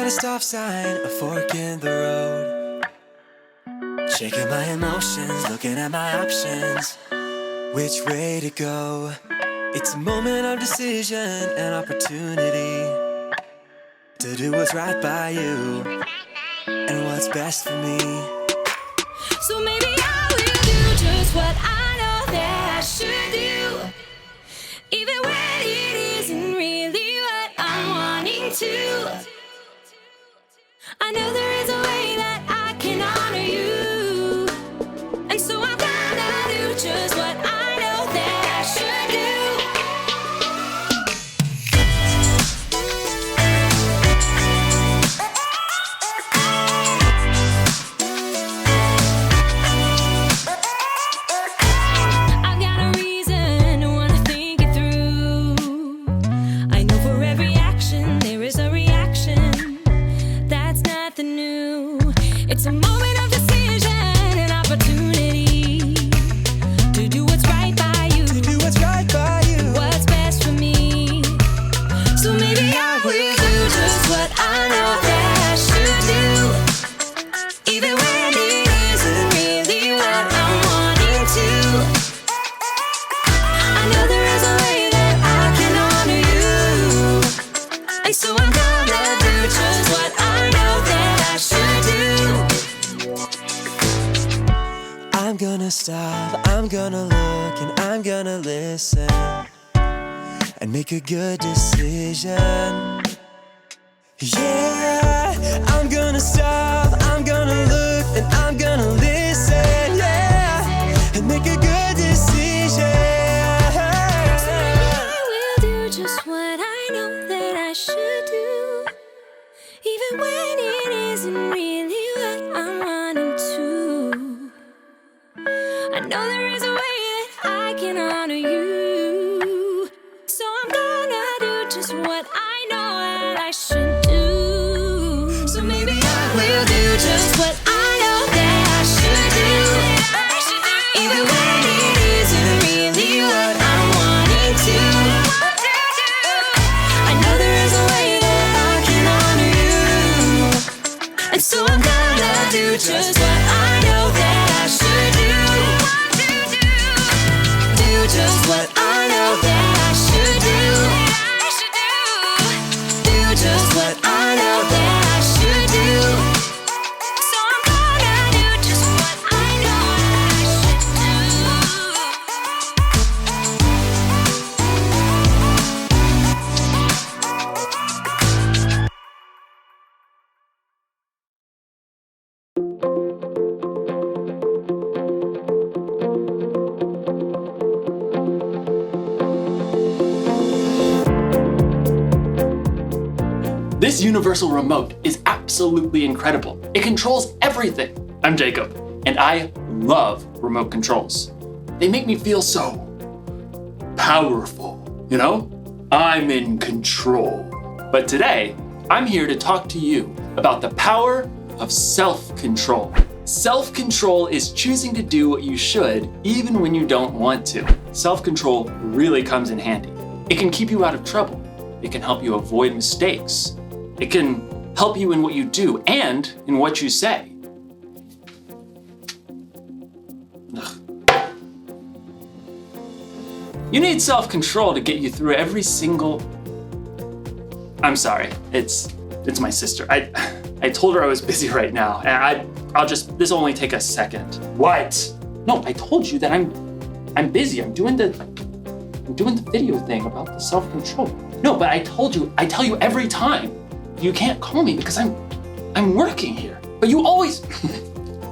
at a stop sign, a fork in the road. Shaking my emotions, looking at my options. Which way to go? It's a moment of decision and opportunity to do what's right by you and what's best for me. So maybe I will do just what I know that I should do, even when it isn't really what I'm wanting to. I know there is a way that I can honor you, and so I'm gonna do just what I know that I should do. I've got a reason to wanna think it through. I know for every action there is a reaction. That's nothing new. It's a moment of decision and opportunity to do what's right by you, To do what's right by you. what's best for me. So maybe I will do just what I know that I should do, even when it isn't really what I'm wanting to. I know there is a way that I can honor you, and so I'm gonna do just what I know that I should do. I'm gonna stop, I'm gonna look, and I'm gonna listen and make a good decision. Yeah, I'm gonna stop, I'm gonna look, and I'm gonna listen, yeah, and make a good decision. I will do just what I know that I should do, even when it isn't really what I'm wanting to. I know there is a way that I can honor you, so I'm gonna do just what I know that I should do. So maybe I will do just what I know that I should do, even when it isn't really what I'm wanting to. I know there is a way that I can honor you, and so I'm gonna do just what I know that I should do. Do just what I know that I should do. Do just what I know that I should do. So I'm gonna do just what I know that I should This universal remote is absolutely incredible. It controls everything. I'm Jacob, and I love remote controls. They make me feel so powerful, you know? I'm in control. But today, I'm here to talk to you about the power of self-control. Self-control is choosing to do what you should even when you don't want to. Self-control really comes in handy. It can keep you out of trouble. It can help you avoid mistakes. It can help you in what you do and in what you say. Ugh. You need self-control to get you through every single... I'm sorry, it's my sister. I told her I was busy right now, and this'll only take a second. What? No, I told you that I'm busy. I'm doing the video thing about the self-control. No, but I tell you every time. You can't call me because I'm working here. But you always...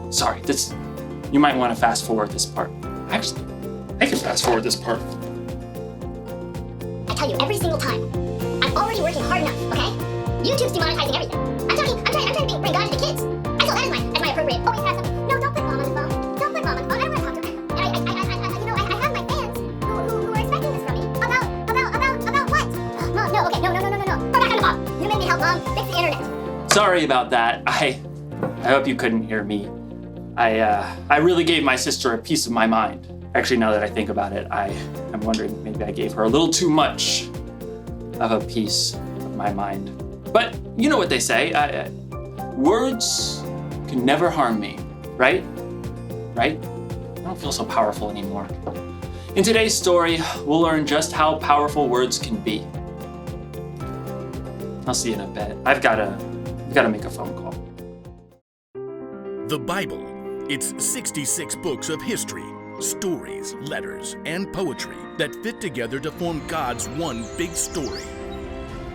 Sorry, you might want to fast forward this part. Actually, I can fast forward this part. I tell you every single time, I'm already working hard enough, okay? YouTube's demonetizing everything. I'm trying to bring God into kids. I feel that as my appropriate. Always have something. No, don't put mom on the phone. Don't put mom on the phone. I don't want to talk to her. And I have my fans who are expecting this from me. About what? Mom, no, okay, no. Go back on the mom. You made me help mom fix the internet. Sorry about that. I hope you couldn't hear me. I really gave my sister a piece of my mind. Actually, now that I think about it, I'm wondering maybe I gave her a little too much of a piece of my mind. But you know what they say, words can never harm me, right? Right? I don't feel so powerful anymore. In today's story, we'll learn just how powerful words can be. I'll see you in a bit. I've got to make a phone call. The Bible. It's 66 books of history, stories, letters, and poetry that fit together to form God's one big story.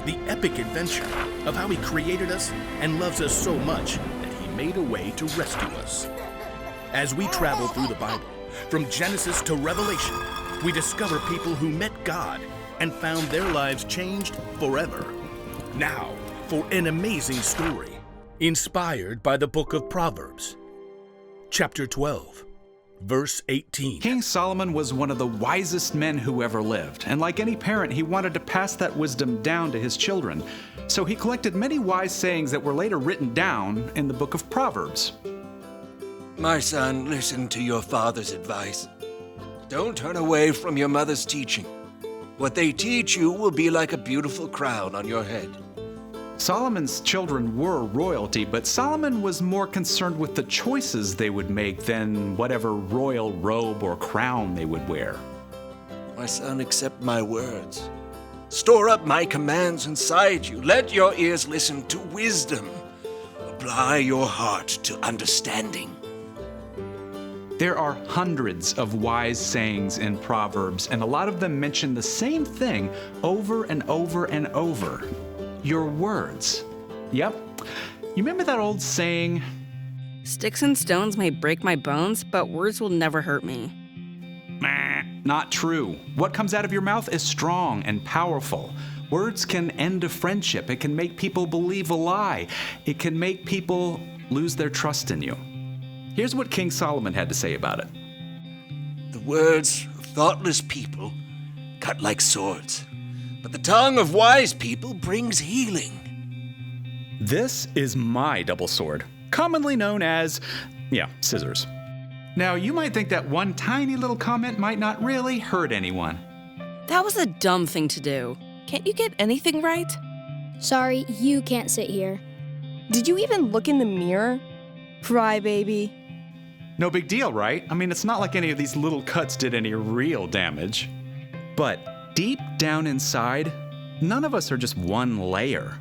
The epic adventure of how He created us and loves us so much that He made a way to rescue us. As we travel through the Bible, from Genesis to Revelation, we discover people who met God and found their lives changed forever. Now, for an amazing story, inspired by the book of Proverbs. Chapter 12, verse 18. King Solomon was one of the wisest men who ever lived, and like any parent, he wanted to pass that wisdom down to his children. So he collected many wise sayings that were later written down in the book of Proverbs. My son, listen to your father's advice. Don't turn away from your mother's teaching. What they teach you will be like a beautiful crown on your head. Solomon's children were royalty, but Solomon was more concerned with the choices they would make than whatever royal robe or crown they would wear. My son, accept my words. Store up my commands inside you. Let your ears listen to wisdom. Apply your heart to understanding. There are hundreds of wise sayings in Proverbs, and a lot of them mention the same thing over and over and over. Your words. Yep. You remember that old saying? Sticks and stones may break my bones, but words will never hurt me. Not true. What comes out of your mouth is strong and powerful. Words can end a friendship. It can make people believe a lie. It can make people lose their trust in you. Here's what King Solomon had to say about it. The words of thoughtless people cut like swords, but the tongue of wise people brings healing. This is my double sword, commonly known as, scissors. Now, you might think that one tiny little comment might not really hurt anyone. That was a dumb thing to do. Can't you get anything right? Sorry, you can't sit here. Did you even look in the mirror? Crybaby. No big deal, right? I mean, it's not like any of these little cuts did any real damage. But deep down inside, none of us are just one layer.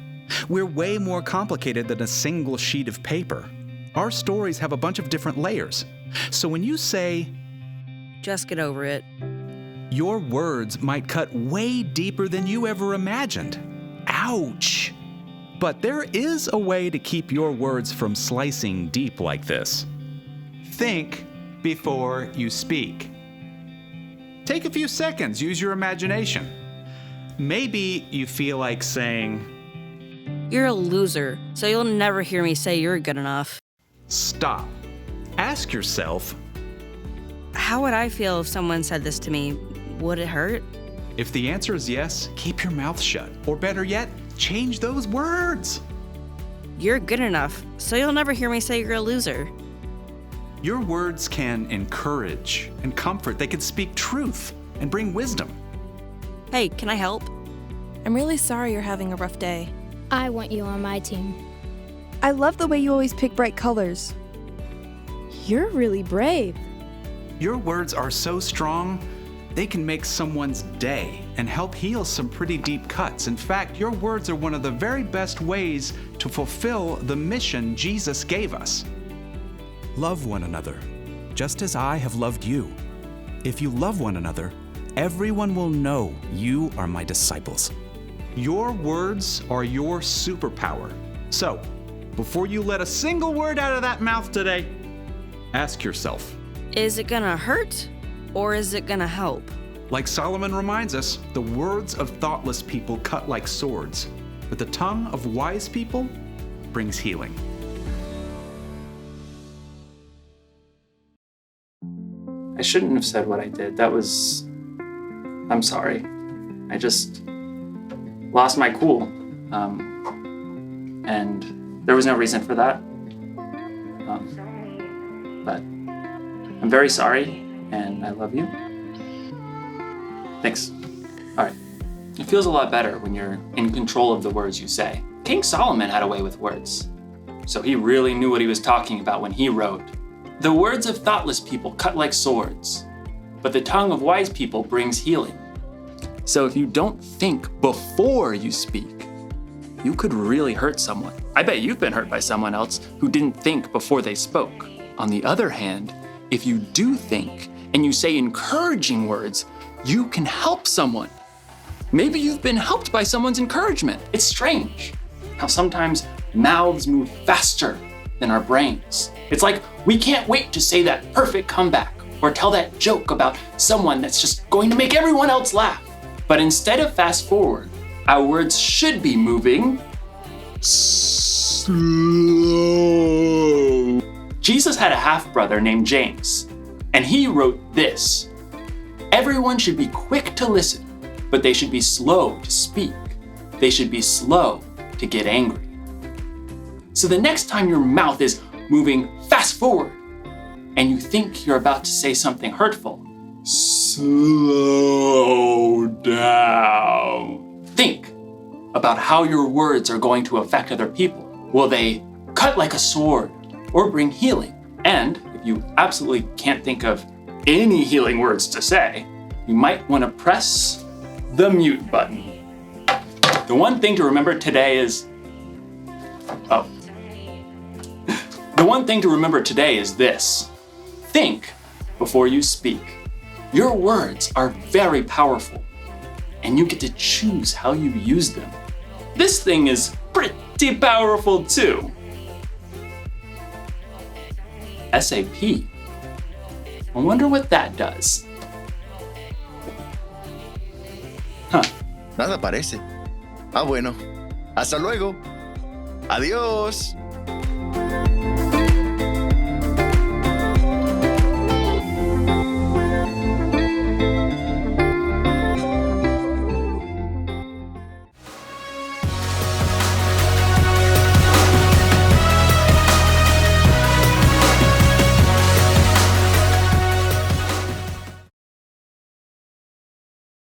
We're way more complicated than a single sheet of paper. Our stories have a bunch of different layers. So when you say, just get over it, your words might cut way deeper than you ever imagined. Ouch! But there is a way to keep your words from slicing deep like this. Think before you speak. Take a few seconds, use your imagination. Maybe you feel like saying, you're a loser, so you'll never hear me say you're good enough. Stop. Ask yourself, how would I feel if someone said this to me? Would it hurt? If the answer is yes, keep your mouth shut. Or better yet, change those words. You're good enough, so you'll never hear me say you're a loser. Your words can encourage and comfort. They can speak truth and bring wisdom. Hey, can I help? I'm really sorry you're having a rough day. I want you on my team. I love the way you always pick bright colors. You're really brave. Your words are so strong, they can make someone's day and help heal some pretty deep cuts. In fact, your words are one of the very best ways to fulfill the mission Jesus gave us. Love one another, just as I have loved you. If you love one another, everyone will know you are my disciples. Your words are your superpower. So, before you let a single word out of that mouth today, ask yourself, is it gonna hurt or is it gonna help? Like Solomon reminds us, the words of thoughtless people cut like swords, but the tongue of wise people brings healing. I shouldn't have said what I did. I'm sorry. I just lost my cool. And there was no reason for that. But I'm very sorry, and I love you. Thanks. All right. It feels a lot better when you're in control of the words you say. King Solomon had a way with words, so he really knew what he was talking about when he wrote, "The words of thoughtless people cut like swords, but the tongue of wise people brings healing." So if you don't think before you speak, you could really hurt someone. I bet you've been hurt by someone else who didn't think before they spoke. On the other hand, if you do think and you say encouraging words, you can help someone. Maybe you've been helped by someone's encouragement. It's strange how sometimes mouths move faster than our brains. It's like we can't wait to say that perfect comeback or tell that joke about someone that's just going to make everyone else laugh. But instead of fast forward, our words should be moving slow. Jesus had a half-brother named James, and he wrote this: "Everyone should be quick to listen, but they should be slow to speak. They should be slow to get angry." So the next time your mouth is moving fast forward and you think you're about to say something hurtful, slow down. Think about how your words are going to affect other people. Will they cut like a sword or bring healing? And if you absolutely can't think of any healing words to say, you might want to press the mute button. The one thing to remember today is, The one thing to remember today is this: think before you speak. Your words are very powerful, and you get to choose how you use them. This thing is pretty powerful too. SAP. I wonder what that does. Nada parece. Ah, bueno. Hasta luego. Adiós.